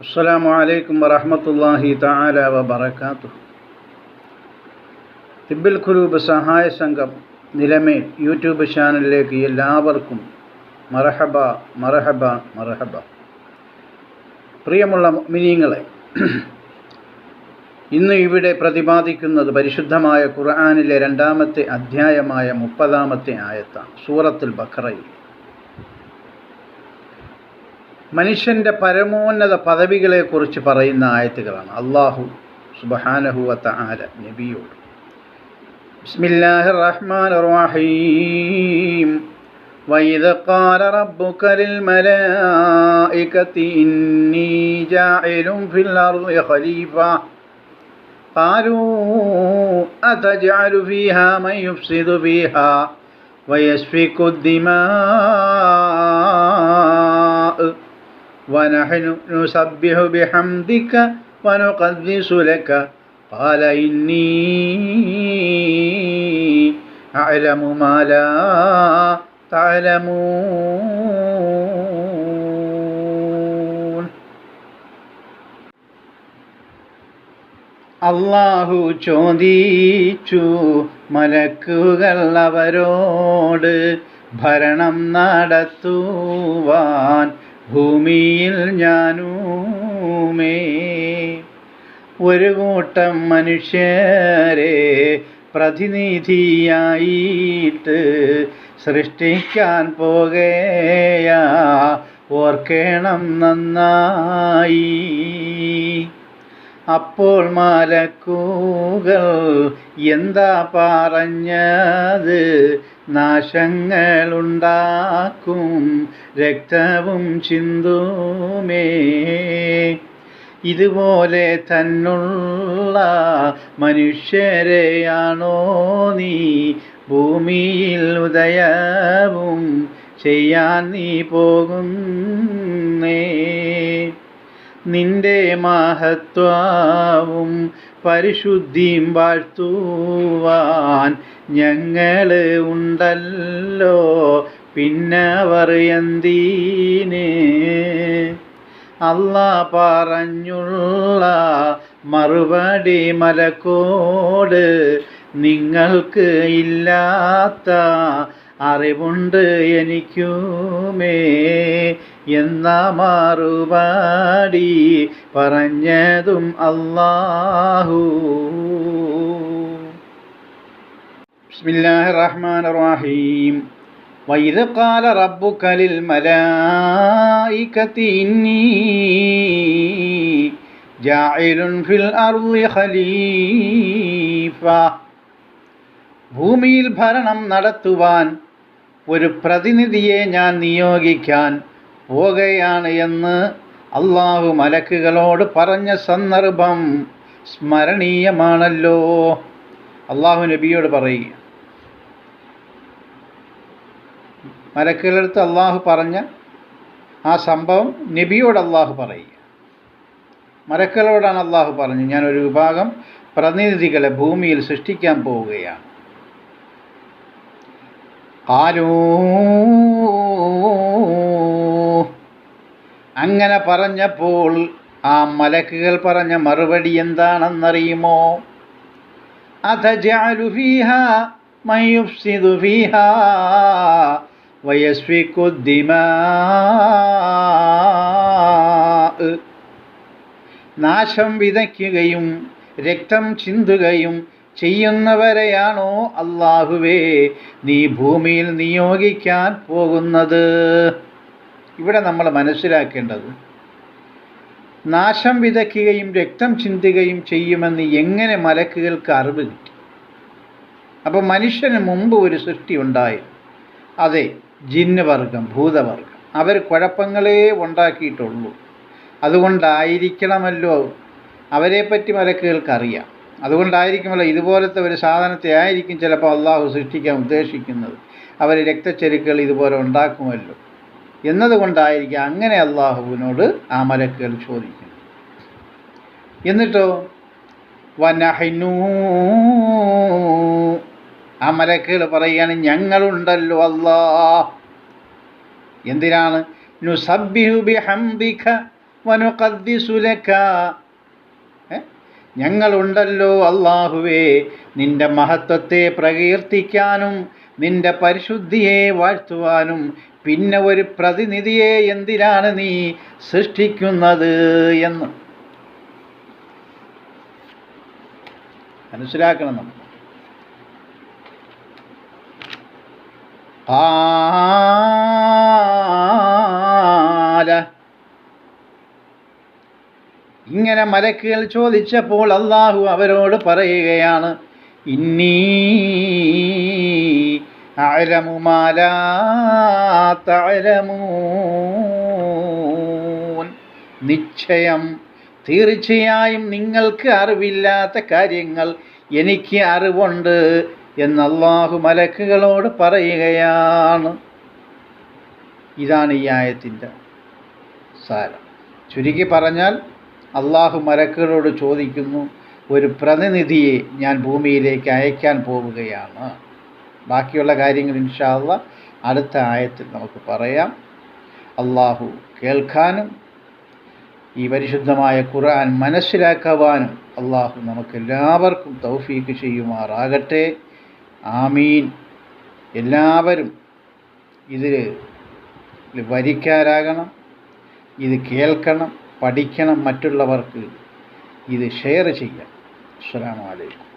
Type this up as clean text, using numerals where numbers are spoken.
അസ്സലാമു അലൈക്കും വറഹ്മത്തുള്ളാഹി തആല വബറകാതുഹു. തിബ്ബിൽ ഖുലൂബ് സഹായ സംഘം നിലമേൽ യൂട്യൂബ് ചാനലിലേക്ക് എല്ലാവർക്കും മർഹബ മർഹബ മർഹബ. പ്രിയമുള്ള മുഅ്മിനീങ്ങളെ, ഇന്ന് ഇവിടെ പ്രതിപാദിക്കുന്നത് പരിശുദ്ധമായ ഖുർആനിലെ 2-ാമത്തെ അധ്യായമായ 30-ാമത്തെ ആയത്താണ്. സൂറത്തുൽ ബഖറയിൽ മനുഷ്യൻ്റെ പരമോന്നത പദവികളെക്കുറിച്ച് പറയുന്ന ആയത്തുകളാണ്. അല്ലാഹു സുബ്ഹാനഹു വ തആല നബിയോട് ബിസ്മില്ലാഹിർ റഹ്മാനിർ റഹീം വഇദ് ഖാല റബ്ബുക ലിൽ മലായികതി ഇന്നി ജാഇലുൻ ഫിൽ അർളി ഖലീഫ ഖാലൂ അതജഅലു ഫീഹാ മൻ യുഫ്സിദു ഫീഹാ വയസ്ഫികു ദിമാഅ ونحن نسبح بحمدك ونقدس لك قال إني أعلم ما لا تعلمون. അല്ലാഹു ചോദിച്ചു മലക്കുകൾ അവരോട്, ഭരണം നടത്തുവാൻ ഭൂമിയിൽ ഞാനുമേ ഒരു കൂട്ടം മനുഷ്യരെ പ്രതിനിധിയായിട്ട് സൃഷ്ടിക്കാൻ പോകയാ, ഓർക്കണം നന്നായി. അപ്പോൾ മലക്കുകൾ എന്താ പറഞ്ഞത്? നാശങ്ങളുണ്ടാക്കും, രക്തവും ചിന്തുമേ. ഇതുപോലെ തന്നുള്ള മനുഷ്യരെയാണോ നീ ഭൂമിയിൽ ഉദയവും ചെയ്യാൻ നീ പോകുന്നേ? നിന്റെ മഹത്വവും പരിശുദ്ധിയും വാഴ്ത്തുവാൻ ഞങ്ങൾ ഉണ്ടല്ലോ, പിന്നവർ എന്തിന്? അല്ലാഹ് പറഞ്ഞുള്ള മറുപടി മലക്കോട്, നിങ്ങൾക്ക് ഇല്ലാത്ത അറിവുണ്ട് എനിക്കുമേ എന്ന മറുപടി പറഞ്ഞതും അല്ലാഹു. ബിസ്മില്ലാഹിർ റഹ്മാനിർ റഹീം വഇദ് ഖാല റബ്ബുക ലിൽ മലായികതി ഇന്നി ജാഇലുൻ ഫിൽ അർളി ഖലീഫ. ഭൂമിയിൽ ഭരണം നടത്തുവാൻ ഒരു പ്രതിനിധിയെ ഞാൻ നിയോഗിക്കാൻ പോകുകയാണ് എന്ന് അല്ലാഹു മലക്കുകളോട് പറഞ്ഞ സന്ദർഭം സ്മരണീയമാണല്ലോ. അല്ലാഹു നബിയോട് പറയുക, മലക്കുകളടുത്ത് അല്ലാഹു പറഞ്ഞ ആ സംഭവം നബിയോട് അല്ലാഹു പറയുക. മലക്കുകളോടാണ് അല്ലാഹു പറഞ്ഞു, ഞാനൊരു വിഭാഗം പ്രതിനിധികളെ ഭൂമിയിൽ സൃഷ്ടിക്കാൻ പോവുകയാണ്. അങ്ങനെ പറഞ്ഞപ്പോൾ ആ മലക്കുകൾ പറഞ്ഞ മറുപടി എന്താണെന്നറിയുമോ? അതജഅലു ഫീഹാ മൻ യുഫ്സിദു ഫീഹാ വയസ്ഫികു ദിമാഅ. നാശം വിതയ്ക്കുകയും രക്തം ചിന്തുകയും ചെയ്യുന്നവരെയാണോ അല്ലാഹുവേ നീ ഭൂമിയിൽ നിയോഗിക്കാൻ പോകുന്നത്? ഇവിടെ നമ്മൾ മനസ്സിലാക്കേണ്ടത്, നാശം വിതയ്ക്കുകയും രക്തം ചിന്തുകയും ചെയ്യുമെന്ന് എങ്ങനെ മലക്കുകൾക്ക് അറിവ് കിട്ടി? അപ്പോൾ മനുഷ്യന് മുമ്പ് ഒരു സൃഷ്ടി ഉണ്ടായി, അതെ, ജിന്ന് വർഗം, ഭൂതവർഗം. അവർ കുഴപ്പങ്ങളേ ഉണ്ടാക്കിയിട്ടുള്ളൂ. അതുകൊണ്ടായിരിക്കണമല്ലോ അവരെപ്പറ്റി മലക്കുകൾക്കറിയാം. അതുകൊണ്ടായിരിക്കുമല്ലോ ഇതുപോലത്തെ ഒരു സാധനത്തെ ആയിരിക്കും ചിലപ്പോൾ അള്ളാഹു സൃഷ്ടിക്കാൻ ഉദ്ദേശിക്കുന്നത്. അവർ രക്തച്ചെരുക്കൾ ഇതുപോലെ ഉണ്ടാക്കുമല്ലോ എന്നതുകൊണ്ടായിരിക്കും അങ്ങനെ അള്ളാഹുവിനോട് ആ മലക്കുകൾ ചോദിക്കുന്നു. എന്നിട്ടോ വനഹ്നു, ആ മലക്കുകൾ പറയുകയാണ്, ഞങ്ങളുണ്ടല്ലോ അല്ലാഹ്. എന്തിനാണ്? നുസബ്ബിഹു ബിഹംദിക വനുഖദ്ദിസു ലക, ഞങ്ങളുണ്ടല്ലോ അല്ലാഹുവേ നിന്റെ മഹത്വത്തെ പ്രകീർത്തിക്കാനും നിന്റെ പരിശുദ്ധിയെ വാഴ്ത്തുവാനും. പിന്നെ ഒരു പ്രതിനിധിയെ എന്തിനാണ് നീ സൃഷ്ടിക്കുന്നത് എന്ന് മനസ്സിലാക്കണം നമ്മൾ. ഇങ്ങനെ മലക്കുകൾ ചോദിച്ചപ്പോൾ അല്ലാഹു അവരോട് പറയുകയാണ്, ഇന്നീ അഅലമു മാ ലാ തഅലമൂൻ, നിശ്ചയം തീർച്ചയായും നിങ്ങൾക്ക് അറിവില്ലാത്ത കാര്യങ്ങൾ എനിക്ക് അറിവുണ്ട് എന്ന് അല്ലാഹു മലക്കുകളോട് പറയുകയാണ്. ഇതാണ് ഈ ആയത്തിൻ്റെ സാരം. ചുരുക്കി പറഞ്ഞാൽ അല്ലാഹു മലക്കുകളോട് ചോദിക്കുന്നു, ഒരു പ്രതിനിധിയെ ഞാൻ ഭൂമിയിലേക്ക് അയക്കാൻ പോവുകയാണ്. ബാക്കിയുള്ള കാര്യങ്ങൾ ഇൻഷാ അല്ലാഹ് അടുത്ത ആയത്തിൽ നമുക്ക് പറയാം. അല്ലാഹു കേൾക്കാനും ഈ പരിശുദ്ധമായ ഖുർആൻ മനസ്സിലാക്കുവാനും അല്ലാഹു നമുക്കെല്ലാവർക്കും തൗഫീക്ക് ചെയ്യുമാറാകട്ടെ. ആമീൻ. എല്ലാവരും ഇതിൽ വരിക്കാരാകണം, ഇത് കേൾക്കണം, പഠിക്കണം, മറ്റുള്ളവർക്ക് ഇത് ഷെയർ ചെയ്യണം. അസ്സലാമു അലൈക്കും.